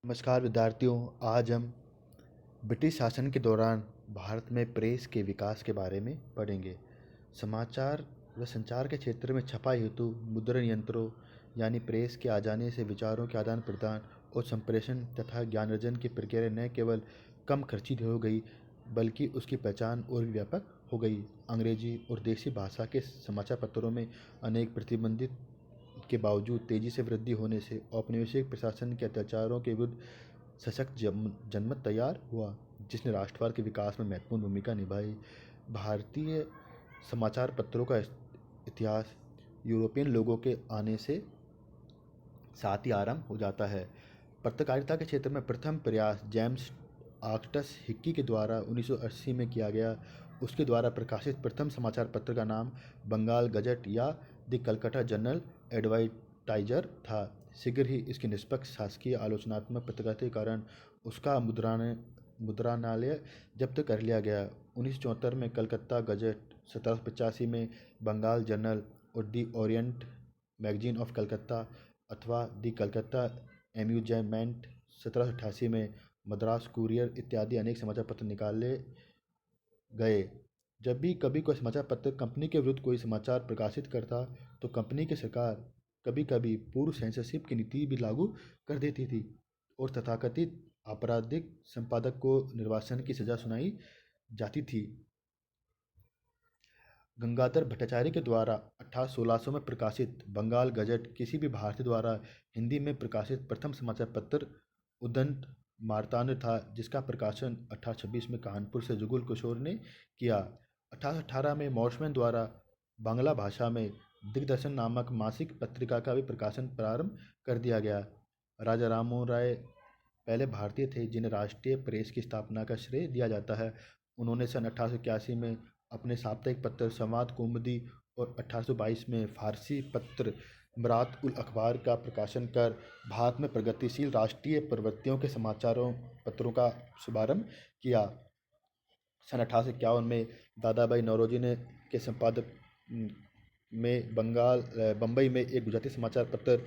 नमस्कार विद्यार्थियों। आज हम ब्रिटिश शासन के दौरान भारत में प्रेस के विकास के बारे में पढ़ेंगे। समाचार व संचार के क्षेत्र में छपाई हेतु मुद्रण यंत्रों यानी प्रेस के आ जाने से विचारों के आदान प्रदान और संप्रेषण तथा ज्ञानार्जन की प्रक्रिया न केवल कम खर्चीली हो गई बल्कि उसकी पहचान और भी व्यापक हो गई। अंग्रेजी और देसी भाषा के समाचार पत्रों में अनेक प्रतिबंधित के बावजूद तेजी से वृद्धि होने से औपनिवेशिक प्रशासन के अत्याचारों के विरुद्ध सशक्त जनमत तैयार हुआ, जिसने राष्ट्रवाद के विकास में महत्वपूर्ण भूमिका निभाई। भारतीय समाचार पत्रों का इतिहास यूरोपियन लोगों के आने से साथ ही आरंभ हो जाता है। पत्रकारिता के क्षेत्र में प्रथम प्रयास जेम्स ऑगस्टस हिक्की के द्वारा 1980 में किया गया। उसके द्वारा प्रकाशित प्रथम समाचार पत्र का नाम बंगाल गजट या द कलकत्ता जनरल एडवर्टाइजर था। शीघ्र ही इसकी निष्पक्ष शासकीय आलोचनात्मक पत्रकारिता के कारण उसका मुद्रणालय जब्त कर लिया गया। 1974 में कलकत्ता गजट, 1785 में बंगाल जर्नल और दी ओरिएंट मैगजीन ऑफ कलकत्ता अथवा दी कलकत्ता एम्यूजमेंट 1788 में मद्रास कुरियर इत्यादि अनेक समाचार पत्र निकाले गए। जब भी कभी कोई समाचार पत्र कंपनी के विरुद्ध कोई समाचार प्रकाशित करता तो कंपनी की सरकार कभी कभी पूर्व सेंसरशिप की नीति भी लागू कर देती थी और तथाकथित आपराधिक संपादक को निर्वासन की सजा सुनाई जाती थी। गंगाधर भट्टाचार्य के द्वारा 1600 में प्रकाशित बंगाल गजट किसी भी भारतीय द्वारा हिंदी में प्रकाशित प्रथम समाचार पत्र उदंत मार्तांड था, जिसका प्रकाशन 1826 में कानपुर से जुगल किशोर ने किया। 1818 में मॉर्समैन द्वारा बांग्ला भाषा में दिग्दर्शन नामक मासिक पत्रिका का भी प्रकाशन प्रारंभ कर दिया गया। राजा राममोहन राय पहले भारतीय थे जिन्हें राष्ट्रीय प्रेस की स्थापना का श्रेय दिया जाता है। उन्होंने सन 1881 में अपने साप्ताहिक पत्र संवाद कौमुदी और 1822 में फारसी पत्र मरात उल अखबार का प्रकाशन कर भारत में प्रगतिशील राष्ट्रीय प्रवृत्तियों के समाचारों पत्रों का शुभारंभ किया। सन 1851 में दादा भाई नौरोजी ने के संपादक में बम्बई में एक गुजराती समाचार पत्र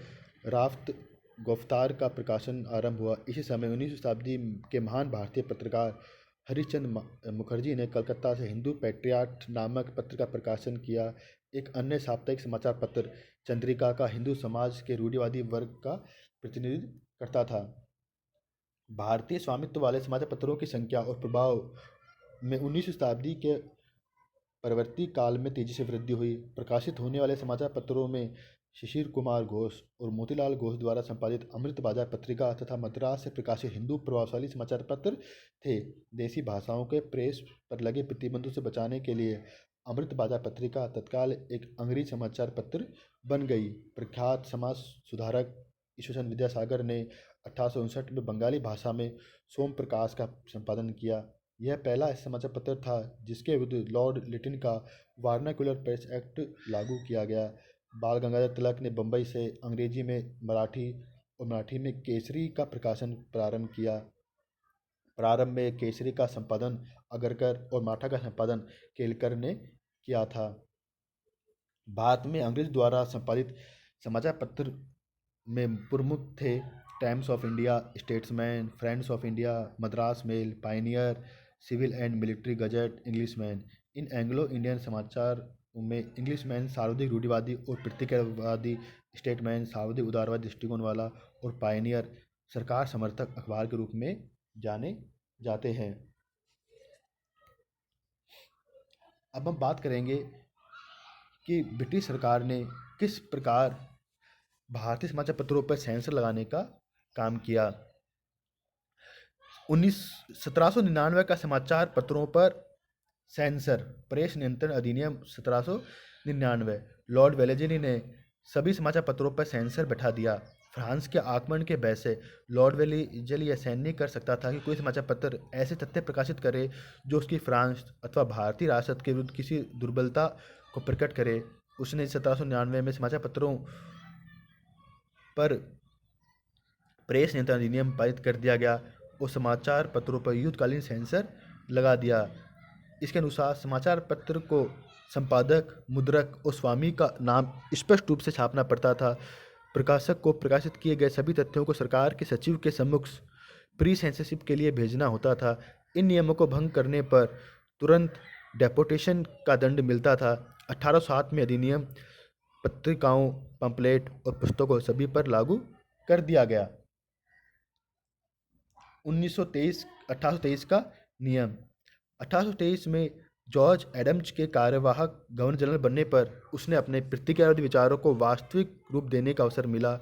राफ्त गुफ्तार का प्रकाशन आरंभ हुआ। इसी समय 19वीं शताब्दी के महान भारतीय पत्रकार हरिश्चंद्र मुखर्जी ने कलकत्ता से हिंदू पैट्रियाट नामक पत्र का प्रकाशन किया। एक अन्य साप्ताहिक समाचार पत्र चंद्रिका का हिंदू समाज के रूढ़िवादी वर्ग का प्रतिनिधित्व करता था। भारतीय स्वामित्व वाले समाचार पत्रों की संख्या और प्रभाव में 19वीं शताब्दी के परवर्ती काल में तेजी से वृद्धि हुई। प्रकाशित होने वाले समाचार पत्रों में शिशिर कुमार घोष और मोतीलाल घोष द्वारा संपादित अमृत बाजार पत्रिका तथा मद्रास से प्रकाशित हिंदू प्रभावशाली समाचार पत्र थे। देसी भाषाओं के प्रेस पर लगे प्रतिबंधों से बचाने के लिए अमृत बाजार पत्रिका तत्काल एक अंग्रेजी समाचार पत्र बन गई। प्रख्यात समाज सुधारक ईश्वर विद्यासागर ने 1859 में बंगाली भाषा में सोम प्रकाश का संपादन किया। यह पहला ऐसा समाचार पत्र था जिसके विरुद्ध लॉर्ड लिटिन का वार्नाकुलर प्रेस एक्ट लागू किया गया। बाल गंगाधर तिलक ने बम्बई से अंग्रेजी में मराठी और मराठी में केसरी का प्रकाशन प्रारंभ किया। प्रारंभ में केसरी का संपादन अगरकर और मराठा का संपादन केलकर ने किया था। भारत में अंग्रेज द्वारा संपादित समाचार पत्र में प्रमुख थे Times of India, Statesman, Friends of India, Madras Mail, Pioneer, Civil and Military Gazette, Englishman. इन एंग्लो इंडियन समाचार में इंग्लिशमैन सर्वाधिक रूढ़िवादी और प्रतिक्रियावादी, स्टेटमैन सर्वाधिक उदारवादी दृष्टिकोण वाला और पायनियर सरकार समर्थक अखबार के रूप में जाने जाते हैं। अब हम बात करेंगे कि ब्रिटिश सरकार ने किस प्रकार भारतीय समाचार पत्रों पर सेंसर लगाने का काम किया। 1799 का समाचार पत्रों पर सेंसर प्रेस नियंत्रण अधिनियम 1799 लॉर्ड वेलेस्ली ने सभी समाचार पत्रों पर सेंसर बैठा दिया। फ्रांस के आक्रमण के भय से लॉर्ड वेलेस्ली यह सहन नहीं कर सकता था कि कोई समाचार पत्र ऐसे तथ्य प्रकाशित करे जो उसकी फ्रांस अथवा भारतीय राष्ट्र के विरुद्ध किसी दुर्बलता को प्रकट करे। उसने 1799 में समाचार पत्रों पर प्रेस नियंत्रण अधिनियम पारित कर दिया गया और समाचार पत्रों पर युद्धकालीन सेंसर लगा दिया। इसके अनुसार समाचार पत्र को संपादक, मुद्रक और स्वामी का नाम स्पष्ट रूप से छापना पड़ता था। प्रकाशक को प्रकाशित किए गए सभी तथ्यों को सरकार के सचिव के सम्मुख प्री सेंसरशिप के लिए भेजना होता था। इन नियमों को भंग करने पर तुरंत डेपोटेशन का दंड मिलता था। 1807 में अधिनियम पत्रिकाओं, पंपलेट और पुस्तकों सभी पर लागू कर दिया गया। 1823 का नियम। 1823 में जॉर्ज एडम्स के कार्यवाहक गवर्नर जनरल बनने पर उसने अपने प्रतिज्ञाबद्ध विचारों को वास्तविक रूप देने का अवसर मिला।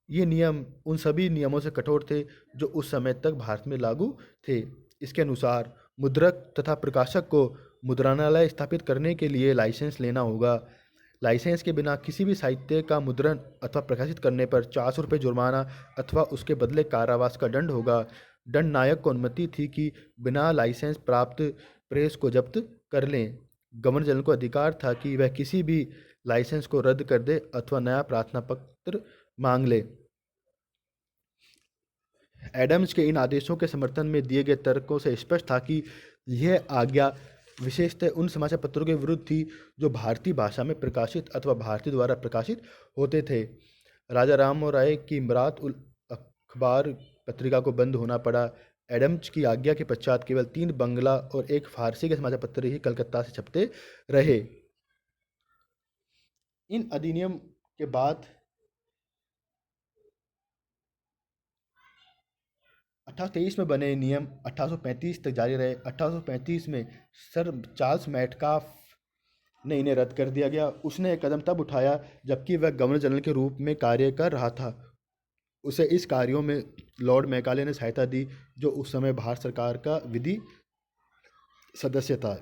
ये नियम उन सभी नियमों से कठोर थे जो उस समय तक भारत में लागू थे। इसके अनुसार मुद्रक तथा प्रकाशक को मुद्रणालय स्थापित करने के लिए लाइसेंस लेना होगा। लाइसेंस के बिना किसी भी साहित्य का मुद्रण अथवा प्रकाशित करने पर 400 रुपये जुर्माना अथवा उसके बदले कारावास का दंड होगा। दंड नायक को अनुमति थी कि बिना लाइसेंस प्राप्त प्रेस को जब्त कर लें। गवर्नर जनरल को अधिकार था कि वह किसी भी लाइसेंस को रद्द कर दे अथवा नया प्रार्थना पत्र मांग ले। एडम्स के इन आदेशों के समर्थन में दिए गए तर्कों से स्पष्ट था कि यह आज्ञा विशेषतः उन समाचार पत्रों के विरुद्ध थी जो भारतीय भाषा में प्रकाशित अथवा भारतीय द्वारा प्रकाशित होते थे। राजा राम मोहन राय की इमरात उल अखबार पत्रिका को बंद होना पड़ा। एडम्स की आज्ञा के पश्चात केवल 3 बंगला और 1 फारसी के समाचार पत्र ही कलकत्ता से छपते रहे। इन अधिनियम के बाद 1823 में बने नियम 1835 तक जारी रहे। 1835 में सर चार्ल्स मेटकाफ ने इन्हें रद्द कर दिया गया। उसने एक कदम तब उठाया जबकि वह गवर्नर जनरल के रूप में कार्य कर रहा था। उसे इस कार्यों में लॉर्ड मैकाले ने सहायता दी, जो उस समय भारत सरकार का विधि सदस्य था।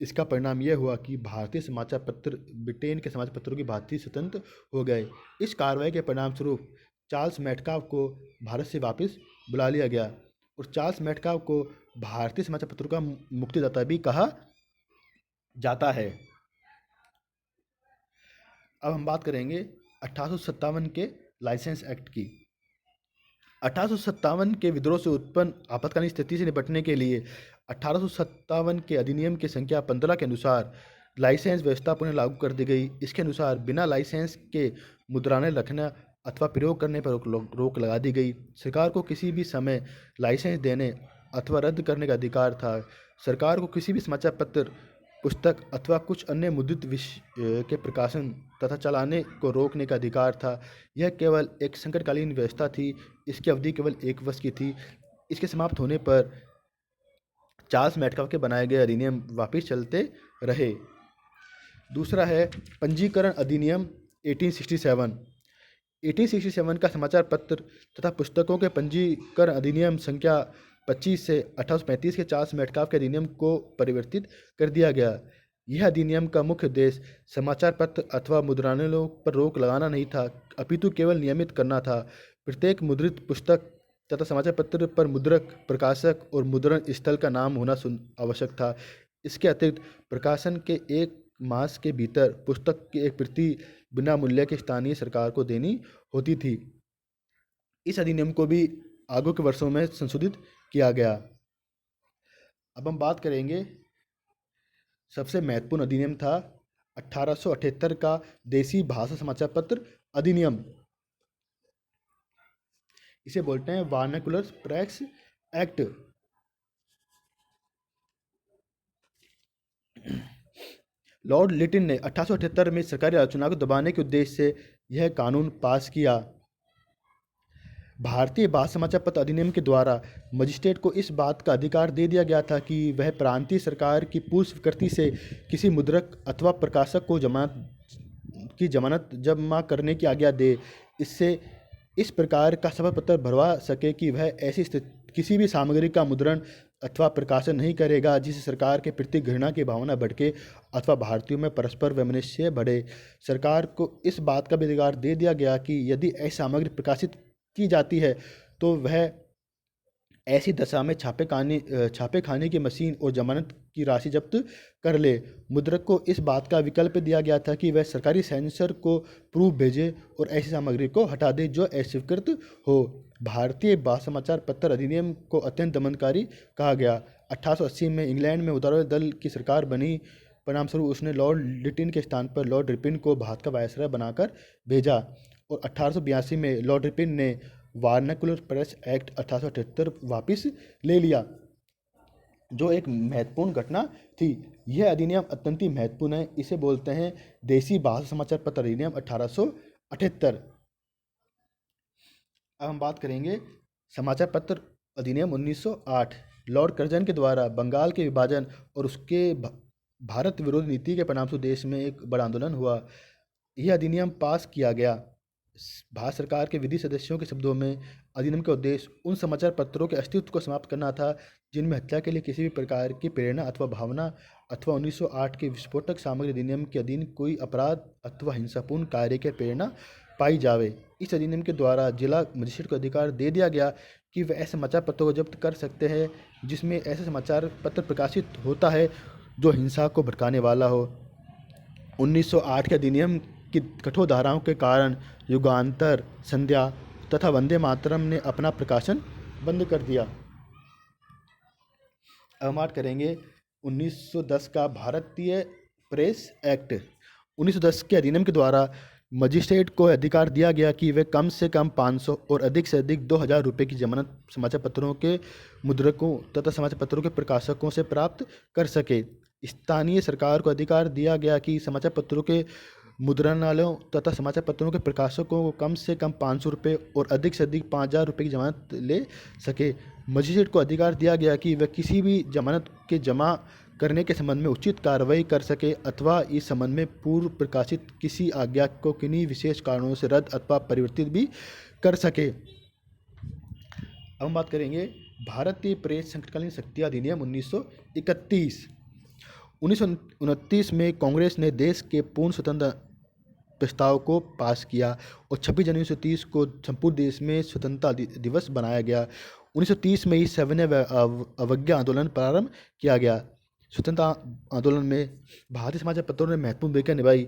इसका परिणाम यह हुआ कि भारतीय समाचार पत्र ब्रिटेन के समाचार पत्रों की भांति स्वतंत्र हो गए। इस कार्रवाई के परिणाम स्वरूप चार्ल्स मेटकाफ को भारत से वापस बुला लिया गया और चार्ल्स मेटकाफ को भारतीय समाचार पत्रों का मुक्तिदाता भी कहा जाता है। अब हम बात करेंगे 1857 के लाइसेंस एक्ट की। 1857 के विद्रोह से उत्पन्न आपातकालीन स्थिति से निपटने के लिए 1857 के अधिनियम की संख्या 15 के अनुसार लाइसेंस व्यवस्था पुनः लागू कर दी गई। इसके अनुसार बिना लाइसेंस के मुद्रालय रखना अथवा प्रयोग करने पर रोक लगा दी गई। सरकार को किसी भी समय लाइसेंस देने अथवा रद्द करने का अधिकार था। सरकार को किसी भी समाचार पत्र, पुस्तक अथवा कुछ अन्य मुद्रित विषय के प्रकाशन तथा चलाने को रोकने का अधिकार था। यह केवल एक संकटकालीन व्यवस्था थी। इसकी अवधि केवल 1 वर्ष की थी। इसके समाप्त होने पर चार्ल्स मेटकाफ के बनाए गए अधिनियम वापस चलते रहे। दूसरा है पंजीकरण अधिनियम 1867। 1867 का समाचार पत्र तथा पुस्तकों के पंजीकरण अधिनियम संख्या 25 से 1835 के चार्ल्स मेटकाफ के अधिनियम को परिवर्तित कर दिया गया। यह अधिनियम का मुख्य उद्देश्य समाचार पत्र अथवा मुद्रणालयों पर रोक लगाना नहीं था, अपितु केवल नियमित करना था। प्रत्येक मुद्रित पुस्तक तथा समाचार पत्र पर मुद्रक, प्रकाशक और मुद्रण स्थल का नाम होना आवश्यक था। इसके अतिरिक्त प्रकाशन के 1 मास के भीतर पुस्तक की एक प्रति बिना मूल्य के स्थानीय सरकार को देनी होती थी। इस अधिनियम को भी आगे के वर्षों में संशोधित किया गया। अब हम बात करेंगे, सबसे महत्वपूर्ण अधिनियम था 1878 का देसी भाषा समाचार पत्र अधिनियम। इसे बोलते हैं vernacular press act. Lord Latin ने 1878 में सरकारी आलोचना को दबाने के उद्देश्य से यह कानून पास किया। भारतीय भाषा समाचार पत्र अधिनियम के द्वारा मजिस्ट्रेट को इस बात का अधिकार दे दिया गया था कि वह प्रांतीय सरकार की पूर्व स्वीकृति से किसी मुद्रक अथवा प्रकाशक को जमानत जमा करने की आज्ञा दे। इससे इस प्रकार का शपथ पत्र भरवा सके कि वह ऐसी किसी भी सामग्री का मुद्रण अथवा प्रकाशन नहीं करेगा जिससे सरकार के प्रति घृणा की भावना भड़के अथवा भारतीयों में परस्पर वैमनस्य बढ़े। सरकार को इस बात का भी अधिकार दे दिया गया कि यदि ऐसी सामग्री प्रकाशित की जाती है तो वह ऐसी दशा में छापे खाने की मशीन और जमानत की राशि जब्त कर ले। मुद्रक को इस बात का विकल्प दिया गया था कि वह सरकारी सेंसर को प्रूफ भेजे और ऐसी सामग्री को हटा दे जो अस्वीकृत हो। भारतीय भाषा समाचार पत्र अधिनियम को अत्यंत दमनकारी कहा गया। 1880 में इंग्लैंड में उदारवादी दल की सरकार बनी। परिणामस्वरूप उसने लॉर्ड लिटिन के स्थान पर लॉर्ड रिपन को भारत का वायसराय बनाकर भेजा और 1882 में लॉर्ड रिपन ने वार्नाकुलर प्रेस एक्ट 1878 वापस ले लिया, जो एक महत्वपूर्ण घटना थी। यह अधिनियम अत्यंत ही महत्वपूर्ण है। इसे बोलते हैं देसी भाषा समाचार पत्र अधिनियम 1878। अब हम बात करेंगे समाचार पत्र अधिनियम 1908। लॉर्ड कर्जन के द्वारा बंगाल के विभाजन और उसके भारत विरोधी नीति के परिणामस्वरूप देश में एक बड़ा आंदोलन हुआ। यह अधिनियम पास किया गया। भारत सरकार के विधि सदस्यों के शब्दों में, अधिनियम का उद्देश्य उन समाचार पत्रों के अस्तित्व को समाप्त करना था जिनमें हत्या के लिए किसी भी प्रकार की प्रेरणा अथवा भावना अथवा 1908 के विस्फोटक सामग्री अधिनियम के अधीन कोई अपराध अथवा हिंसापूर्ण कार्य की प्रेरणा पाई जावे। इस अधिनियम के द्वारा जिला मजिस्ट्रेट को अधिकार दे दिया गया कि वह ऐसे समाचार पत्रों को जब्त कर सकते हैं जिसमें ऐसे समाचार पत्र प्रकाशित होता है जो हिंसा को भड़काने वाला हो। 1908 के अधिनियम की कठोर धाराओं के कारण युगांतर, संध्या तथा वंदे मातरम ने अपना प्रकाशन बंद कर दिया। अब हम बात करेंगे 1910 का भारतीय प्रेस एक्ट। 1910 के अधिनियम के द्वारा मजिस्ट्रेट को अधिकार दिया गया कि वे कम से कम 500 और अधिक से अधिक 2000 रुपये की जमानत समाचार पत्रों के मुद्रकों तथा समाचार पत्रों के प्रकाशकों से प्राप्त कर सके। स्थानीय सरकार को अधिकार दिया गया कि समाचार पत्रों के मुद्रणालयों तथा समाचार पत्रों के प्रकाशकों को कम से कम 500 रुपये और अधिक से अधिक 5000 रुपये की जमानत ले सके। मजिस्ट्रेट को अधिकार दिया गया कि वह किसी भी जमानत के जमा करने के संबंध में उचित कार्रवाई कर सके अथवा इस संबंध में पूर्व प्रकाशित किसी आज्ञा को किन्हीं विशेष कारणों से रद्द अथवा परिवर्तित भी कर सके। अब हम बात करेंगे भारतीय प्रेस संकटकालीन शक्ति अधिनियम 1931। 1929 में कांग्रेस ने देश के पूर्ण स्वतंत्र प्रस्ताव को पास किया और 26 जनवरी 1930 को संपूर्ण देश में स्वतंत्रता दिवस बनाया गया। 1930 में ही सविनय अवज्ञा आंदोलन प्रारंभ किया गया। स्वतंत्रता आंदोलन में भारतीय समाचार पत्रों ने महत्वपूर्ण भूमिका निभाई।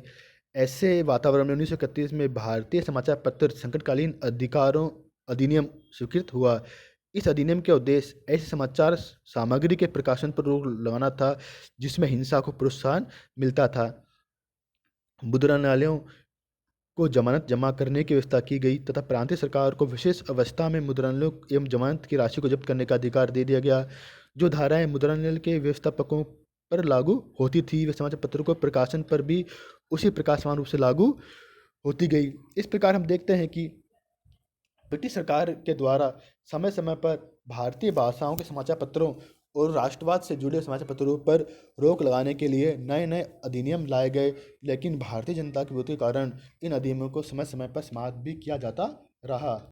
ऐसे वातावरण में 1931 में भारतीय समाचार पत्र संकटकालीन अधिकारों अधिनियम स्वीकृत हुआ। इस अधिनियम के उद्देश्य ऐसी समाचार सामग्री के प्रकाशन पर रोक लगाना था जिसमें हिंसा को प्रोत्साहन मिलता था। मुद्रणालयों को जमानत जमा करने की व्यवस्था की गई तथा प्रांतीय सरकार को विशेष अवस्था में मुद्रणालयों एवं जमानत की राशि को जब्त करने का अधिकार दे दिया गया। जो धाराएं मुद्रणालय के व्यवस्थापकों पर लागू होती थी वे समाचार पत्रों के प्रकाशन पर भी उसी प्रकार समान रूप से लागू होती गई। इस प्रकार हम देखते हैं कि ब्रिटिश सरकार के द्वारा समय समय पर भारतीय भाषाओं के समाचार पत्रों और राष्ट्रवाद से जुड़े समाचार पत्रों पर रोक लगाने के लिए नए नए अधिनियम लाए गए, लेकिन भारतीय जनता के विरोध के कारण इन अधिनियमों को समय समय पर समाप्त भी किया जाता रहा।